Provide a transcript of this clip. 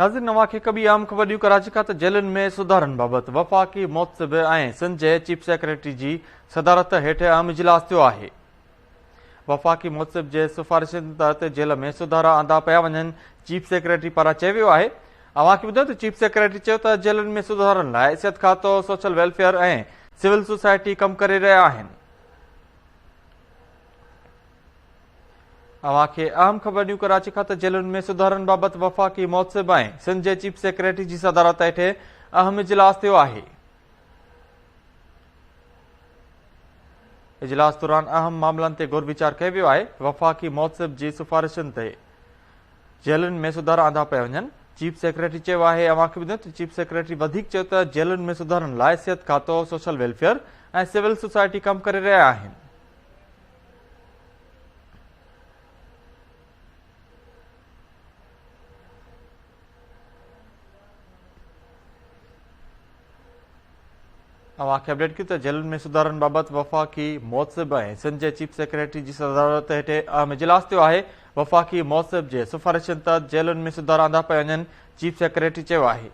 नाज़रीन, नवांखे कबी आम ख़बरूं कराची खां त जेलुनि में सुधारनि बाबति वफ़ाक़ी मुहतसिब ऐं सिंध जे चीफ सेक्रेटरी जी सदारत हेठि अहम इजलास थियो आहे। वफ़ाक़ी मुहतसिब जे सिफ़ारिशनि तहत जेल में सुधारा आंदा पिया वञनि, चीफ सेक्रेटरी पारां चयो वियो आहे। अव्हांखे ॿुधायो त चीफ सेक्रेटरी चयो त जेलुनि में सुधारनि लाइ सिहत खातो, सोशल वेलफेयर ऐं सिविल सोसाइटी कमु करे रहिया आहिनि। अव्हांखे अहम ख़बरूं कराची खां त जेलुनि में सुधारनि बाबति वफ़ाक़ी मुहतसिब ऐं सिंध जे चीफ सेक्रेटरी जी सदारत हेठि अहम इजलास थियो आहे। इजलास दौरान अहम मामलनि ते गौर वीचार कयो वियो आहे। वफ़ाक़ी मुहतसिब जी सिफ़ारिशुनि ते जेलुनि में सुधारा आंदा पिया वञनि। चीफ सेक्रेटरी चयो आहे। अव्हांखे ॿुधायो त चीफ सेक्रेटरी वधीक चयो त जेलुनि में सुधारनि लाइ सिहत खातो, सोशल वेलफेयर ऐं सिविल सोसाइटी कमु करे रहिया आहिनि। अव्हांखे अपडेट कयूं त जेलुनि में सुधारनि बाबति वफ़ाक़ी मुहतसिब ऐं सिंध जे चीफ सेक्रेटरी जी सदारत हेठि अहम इजलास थियो आहे। वफ़ाक़ी मुहतसिब जे सिफ़ारिशुनि तहत जेलुनि में सुधारा आंदा पिया वञनि, चीफ सेक्रेटरी चयो आहे।